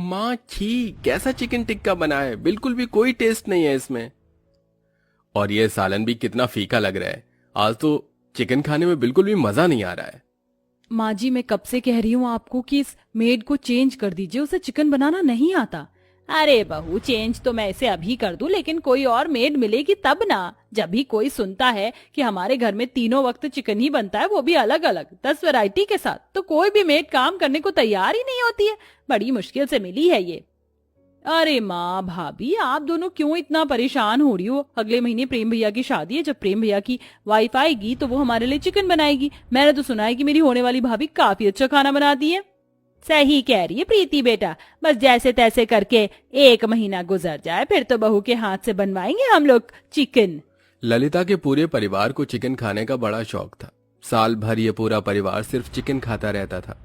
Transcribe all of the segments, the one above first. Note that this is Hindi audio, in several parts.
माँ छी, कैसा चिकन टिक्का बना है, बिल्कुल भी कोई टेस्ट नहीं है इसमें। और ये सालन भी कितना फीका लग रहा है। आज तो चिकन खाने में बिल्कुल भी मजा नहीं आ रहा है। माँ जी, मैं कब से कह रही हूँ आपको कि इस मेड को चेंज कर दीजिए, उसे चिकन बनाना नहीं आता। अरे बहू, चेंज तो मैं इसे अभी कर दूं, लेकिन कोई और मेड मिलेगी तब ना। जब भी कोई सुनता है कि हमारे घर में तीनों वक्त चिकन ही बनता है, वो भी अलग अलग 10 वैरायटी के साथ, तो कोई भी मेड काम करने को तैयार ही नहीं होती है। बड़ी मुश्किल से मिली है ये। अरे माँ भाभी, आप दोनों क्यों इतना परेशान हो रही हो? अगले महीने प्रेम भैया की शादी है। जब प्रेम भैया की वाइफ आएगी तो वो हमारे लिए चिकन बनाएगी। मैंने तो सुना है कि मेरी होने वाली भाभी काफी अच्छा खाना बनाती है। सही कह रही है प्रीति बेटा, बस जैसे तैसे करके 1 महीना गुजर जाए, फिर तो बहू के हाथ से बनवाएंगे हम लोग चिकन। ललिता के पूरे परिवार को चिकन खाने का बड़ा शौक था। साल भर ये पूरा परिवार सिर्फ चिकन खाता रहता था।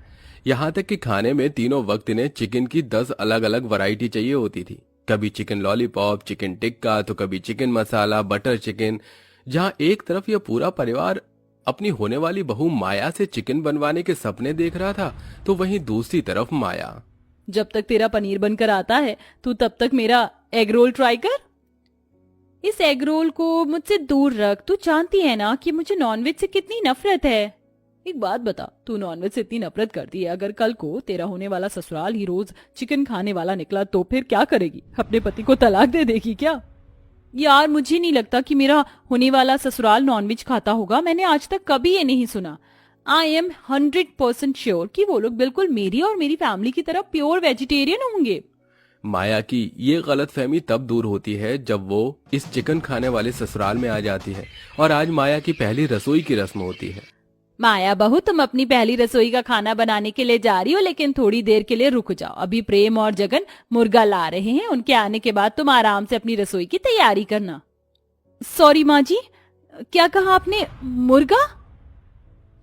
यहाँ तक कि खाने में तीनों वक्त इन्हें चिकन की 10 अलग अलग वैरायटी चाहिए होती थी। कभी चिकन लॉलीपॉप, चिकन टिक्का, तो कभी चिकन मसाला, बटर चिकन। जहाँ एक तरफ यह पूरा परिवार अपनी होने वाली बहू माया से चिकन बनवाने के सपने देख रहा था, तो वहीं दूसरी तरफ माया। जब तक तेरा पनीर बनकर आता है, तू तब तक मेरा एग रोल ट्राई कर। इस एग रोल को मुझसे दूर रख। तू जानती है ना कि मुझे नॉनवेज से कितनी नफरत है। एक बात बता, तू नॉनवेज से इतनी नफरत करती है, अगर कल को तेरा होने वाला ससुराल ही रोज चिकन खाने वाला निकला तो फिर क्या करेगी? अपने पति को तलाक दे देगी क्या? यार, मुझे नहीं लगता कि मेरा होने वाला ससुराल नॉनवेज खाता होगा। मैंने आज तक कभी ये नहीं सुना। आई एम 100% श्योर कि वो लोग बिल्कुल मेरी और मेरी फैमिली की तरह प्योर वेजिटेरियन होंगे। माया की ये गलतफहमी तब दूर होती है जब वो इस चिकन खाने वाले ससुराल में आ जाती है। और आज माया की पहली रसोई की रस्म होती है। माया बहू, तुम अपनी पहली रसोई का खाना बनाने के लिए जा रही हो, लेकिन थोड़ी देर के लिए रुक जाओ। अभी प्रेम और जगन मुर्गा ला रहे हैं, उनके आने के बाद तुम आराम से अपनी रसोई की तैयारी करना। सॉरी माँ जी, क्या कहा आपने? मुर्गा?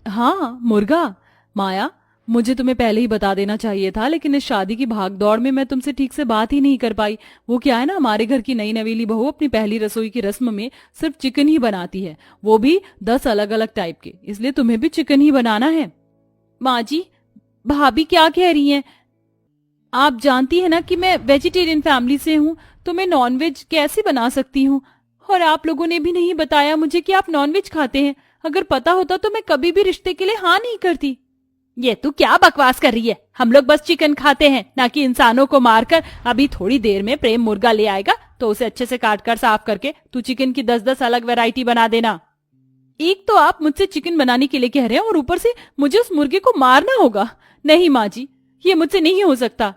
हाँ, मुर्गा। माया, मुझे तुम्हें पहले ही बता देना चाहिए था, लेकिन इस शादी की भागदौड़ में मैं तुमसे ठीक से बात ही नहीं कर पाई। वो क्या है ना, हमारे घर की नई नवेली बहू अपनी पहली रसोई की रस्म में सिर्फ चिकन ही बनाती है, वो भी 10 अलग अलग टाइप के, इसलिए तुम्हें भी चिकन ही बनाना है। माँ जी, भाभी क्या कह रही हैं? आप जानती है ना कि मैं वेजिटेरियन फैमिली से हूँ, तो मैं नॉनवेज कैसे बना सकती हूँ? और आप लोगों ने भी नहीं बताया मुझे कि आप नॉनवेज खाते हैं। अगर पता होता तो मैं कभी भी रिश्ते के लिए हाँ नहीं करती। ये तू क्या बकवास कर रही है? हम लोग बस चिकन खाते हैं, ना कि इंसानों को मारकर। अभी थोड़ी देर में प्रेम मुर्गा ले आएगा, तो उसे अच्छे से काट कर साफ करके तू चिकन की 10-10 अलग वैरायटी बना देना। एक तो आप मुझसे चिकन बनाने के लिए कह रहे हैं और ऊपर से मुझे उस मुर्गे को मारना होगा। नहीं माँ जी, ये मुझसे नहीं हो सकता।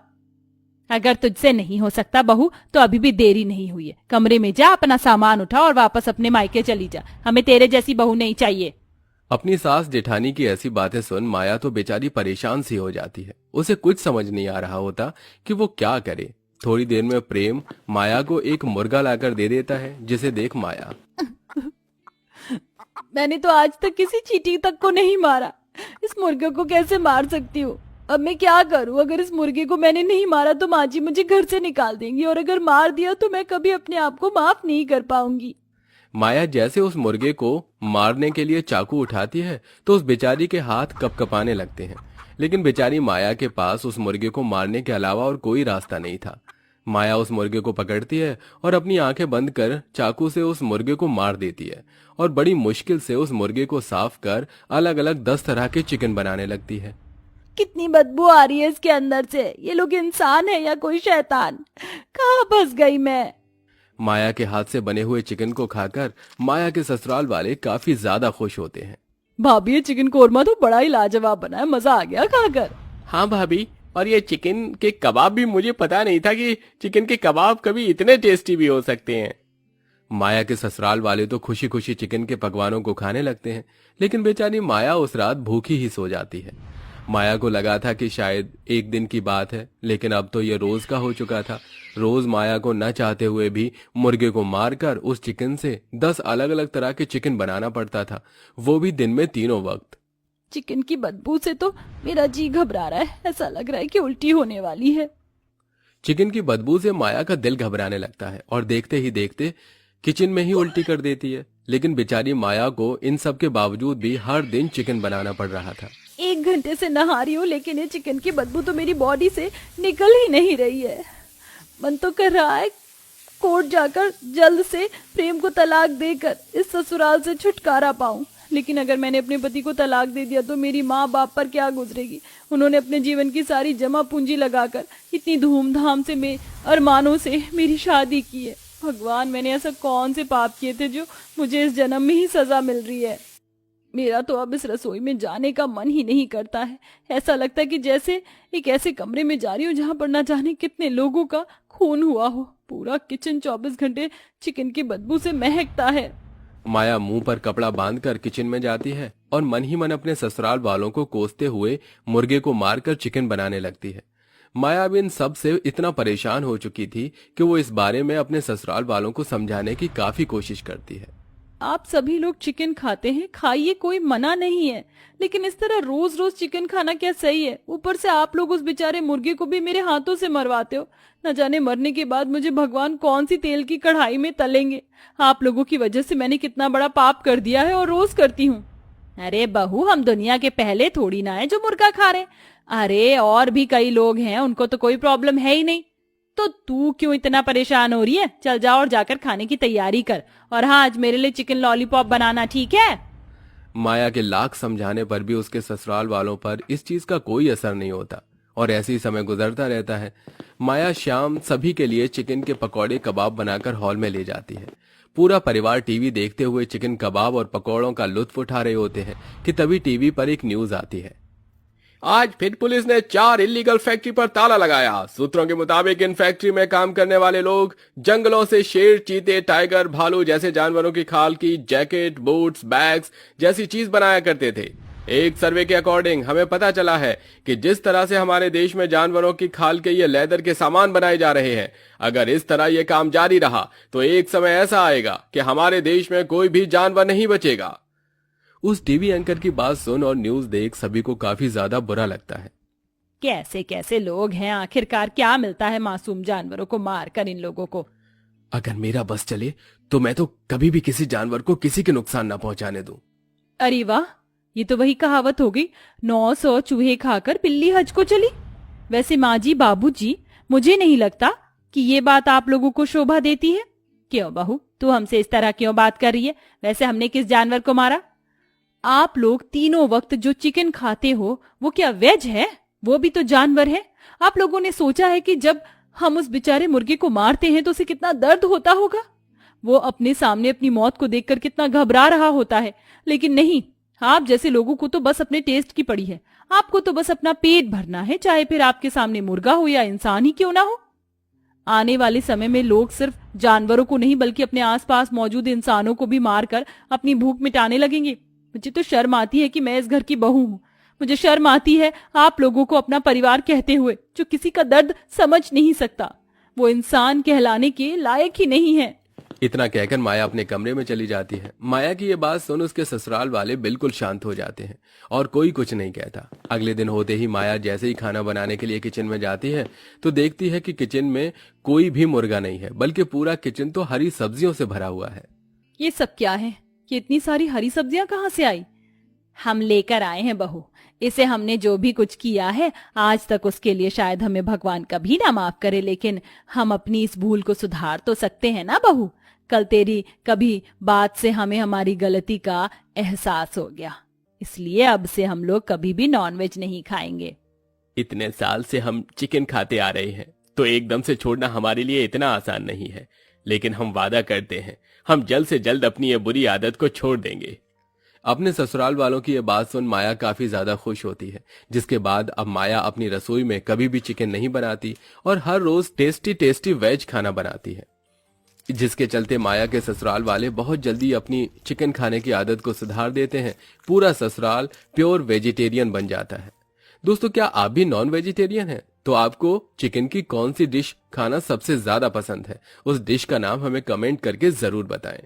अगर तुझसे नहीं हो सकता बहू, तो अभी भी देरी नहीं हुई है। कमरे में जा, अपना सामान उठा और वापस अपने मायके चली जा। हमें तेरे जैसी बहू नहीं चाहिए। अपनी सास जेठानी की ऐसी बातें सुन माया तो बेचारी परेशान सी हो जाती है। उसे कुछ समझ नहीं आ रहा होता कि वो क्या करे। थोड़ी देर में प्रेम माया को एक मुर्गा लाकर दे देता है, जिसे देख माया। मैंने तो आज तक किसी चींटी तक को नहीं मारा, इस मुर्गे को कैसे मार सकती हूँ? अब मैं क्या करूँ? अगर इस मुर्गे को मैंने नहीं मारा तो माँ जी मुझे घर से निकाल देंगी, और अगर मार दिया तो मैं कभी अपने आप को माफ नहीं कर पाऊंगी। माया जैसे उस मुर्गे को मारने के लिए चाकू उठाती है, तो उस बेचारी के हाथ कपकपाने लगते हैं। लेकिन बेचारी माया के पास उस मुर्गे को मारने के अलावा और कोई रास्ता नहीं था। माया उस मुर्गे को पकड़ती है और अपनी आंखें बंद कर चाकू से उस मुर्गे को मार देती है, और बड़ी मुश्किल से उस मुर्गे को साफ कर अलग अलग 10 तरह के चिकन बनाने लगती है। कितनी बदबू आ रही है इसके अंदर से। ये लोग इंसान है या कोई शैतान? कहाँ फंस गई मैं? माया के हाथ से बने हुए चिकन को खाकर माया के ससुराल वाले काफी ज्यादा खुश होते हैं। भाभी, ये चिकन कोरमा तो बड़ा ही लाजवाब बना है, मजा आ गया खाकर। हाँ भाभी, और ये चिकन के कबाब भी, मुझे पता नहीं था कि चिकन के कबाब कभी इतने टेस्टी भी हो सकते हैं। माया के ससुराल वाले तो खुशी खुशी चिकन के पकवानों को खाने लगते हैं, लेकिन बेचारी माया उस रात भूखी ही सो जाती है। माया को लगा था कि शायद एक दिन की बात है, लेकिन अब तो ये रोज का हो चुका था। रोज माया को न चाहते हुए भी मुर्गे को मारकर उस चिकन से 10 अलग अलग तरह के चिकन बनाना पड़ता था, वो भी दिन में तीनों वक्त। चिकन की बदबू से तो मेरा जी घबरा रहा है, ऐसा लग रहा है कि उल्टी होने वाली है। चिकन की बदबू से माया का दिल घबराने लगता है, और देखते ही देखते किचन में ही उल्टी कर देती है। लेकिन बेचारी माया को इन सब के बावजूद भी हर दिन चिकन बनाना पड़ रहा था। 1 घंटे से नहा रही हूँ लेकिन ये चिकन की बदबू तो मेरी बॉडी से निकल ही नहीं रही है। मन तो कर रहा है कोर्ट जाकर जल्द से प्रेम को तलाक देकर इस ससुराल से छुटकारा पाऊं। लेकिन अगर मैंने अपने पति को तलाक दे दिया तो मेरी माँ बाप पर क्या गुजरेगी। उन्होंने अपने जीवन की सारी जमा पूंजी लगाकर इतनी धूमधाम से अरमानों से मेरी शादी की है। भगवान, मैंने ऐसा कौन से पाप किए थे जो मुझे इस जन्म में ही सजा मिल रही है। मेरा तो अब इस रसोई में जाने का मन ही नहीं करता है। ऐसा लगता है कि जैसे एक ऐसे कमरे में जा रही हूँ जहां पर न जाने कितने लोगों का खून हुआ हो। पूरा किचन 24 घंटे चिकन की बदबू से महकता है। माया मुंह पर कपड़ा बांधकर किचन में जाती है और मन ही मन अपने ससुराल वालों को कोसते हुए मुर्गे को मारकर चिकन बनाने लगती है। माया अब इन सब से इतना परेशान हो चुकी थी कि वो इस बारे में अपने ससुराल वालों को समझाने की काफी कोशिश करती है। आप सभी लोग चिकन खाते हैं, खाइए, कोई मना नहीं है, लेकिन इस तरह रोज रोज चिकन खाना क्या सही है। ऊपर से आप लोग उस बेचारे मुर्गे को भी मेरे हाथों से मरवाते हो। न जाने मरने के बाद मुझे भगवान कौन सी तेल की कढ़ाई में तलेंगे। आप लोगों की वजह से मैंने कितना बड़ा पाप कर दिया है और रोज करती हूँ। अरे बहू, हम दुनिया के पहले थोड़ी ना है जो मुर्गा खा रहे। अरे और भी कई लोग हैं, उनको तो कोई प्रॉब्लम है ही नहीं। तो तू क्यों इतना परेशान हो रही है? चल जा और जाकर खाने की तैयारी कर। और हाँ, आज मेरे लिए चिकन लॉलीपॉप बनाना, ठीक है? माया के लाख समझाने पर भी उसके ससुराल वालों पर इस चीज का कोई असर नहीं होता और ऐसे ही समय गुजरता रहता है। माया शाम सभी के लिए चिकन के पकौड़े कबाब बनाकर हॉल में ले जाती है। पूरा परिवार टीवी देखते हुए चिकन कबाब और पकौड़ों का लुत्फ उठा रहे होते हैं कि तभी टीवी पर एक न्यूज आती है। आज फिर पुलिस ने 4 इलीगल फैक्ट्री पर ताला लगाया। सूत्रों के मुताबिक इन फैक्ट्री में काम करने वाले लोग जंगलों से शेर, चीते, टाइगर, भालू जैसे जानवरों की खाल की जैकेट, बूट्स, बैग्स जैसी चीज बनाया करते थे। एक सर्वे के अकॉर्डिंग हमें पता चला है कि जिस तरह से हमारे देश में जानवरों की खाल के ये लेदर के सामान बनाए जा रहे हैं, अगर इस तरह ये काम जारी रहा तो एक समय ऐसा आएगा कि हमारे देश में कोई भी जानवर नहीं बचेगा। उस टीवी एंकर की बात सुन और न्यूज देख सभी को काफी ज्यादा बुरा लगता है। कैसे कैसे लोग हैं, आखिरकार क्या मिलता है मासूम जानवरों को मारकर इन लोगों को। अगर मेरा बस चले तो मैं तो कभी भी किसी जानवर को किसी के नुकसान न पहुंचाने दूं। अरे वाह, ये तो वही कहावत हो गई, 900 चूहे खाकर बिल्ली हज को चली। वैसे माँ जी, बाबू जी, मुझे नहीं लगता कि ये बात आप लोगों को शोभा देती है। क्यों बहू, तू हमसे इस तरह क्यों बात कर रही है? वैसे हमने किस जानवर को मारा? आप लोग तीनों वक्त जो चिकन खाते हो वो क्या वेज है? वो भी तो जानवर है। आप लोगों ने सोचा है कि जब हम उस बेचारे मुर्गे को मारते हैं तो उसे कितना दर्द होता होगा? वो अपने सामने अपनी मौत को देखकर कितना घबरा रहा होता है। लेकिन नहीं, आप जैसे लोगों को तो बस अपने टेस्ट की पड़ी है। आपको तो बस अपना पेट भरना है, चाहे फिर आपके सामने मुर्गा हो या इंसान ही क्यों ना हो। आने वाले समय में लोग सिर्फ जानवरों को नहीं बल्कि अपने आसपास मौजूद इंसानों को भी मारकर अपनी भूख मिटाने लगेंगे। मुझे तो शर्म आती है कि मैं इस घर की बहू हूँ। मुझे शर्म आती है आप लोगों को अपना परिवार कहते हुए, जो किसी का दर्द समझ नहीं सकता। वो इंसान कहलाने के लायक ही नहीं है। इतना कहकर माया अपने कमरे में चली जाती है। माया की ये बात सुन उसके ससुराल वाले बिल्कुल शांत हो जाते हैं और कोई कुछ नहीं कहता। अगले दिन होते ही माया जैसे ही खाना बनाने के लिए किचन में जाती है तो देखती है कि किचन में कोई भी मुर्गा नहीं है, बल्कि पूरा किचन तो हरी सब्जियों से भरा हुआ है। ये सब क्या है? ये इतनी सारी हरी सब्जियां कहाँ से आई? हम लेकर आए हैं बहू। इसे हमने जो भी कुछ किया है आज तक, उसके लिए शायद हमें भगवान कभी ना माफ करे, लेकिन हम अपनी इस भूल को सुधार तो सकते हैं ना बहू। कल तेरी कभी बात से हमें हमारी गलती का एहसास हो गया, इसलिए अब से हम लोग कभी भी नॉनवेज नहीं खाएंगे। इतने साल से हम चिकन खाते आ रहे हैं तो एकदम से छोड़ना हमारे लिए इतना आसान नहीं है, लेकिन हम वादा करते हैं हम जल्द से जल्द अपनी ये बुरी आदत को छोड़ देंगे। अपने ससुराल वालों की ये बात सुन माया काफी ज्यादा खुश होती है, जिसके बाद अब माया अपनी रसोई में कभी भी चिकन नहीं बनाती और हर रोज टेस्टी टेस्टी वेज खाना बनाती है, जिसके चलते माया के ससुराल वाले बहुत जल्दी अपनी चिकन खाने की आदत को सुधार देते हैं। पूरा ससुराल प्योर वेजिटेरियन बन जाता है। दोस्तों, क्या आप भी नॉन वेजिटेरियन हैं? तो आपको चिकन की कौन सी डिश खाना सबसे ज्यादा पसंद है? उस डिश का नाम हमें कमेंट करके जरूर बताएं।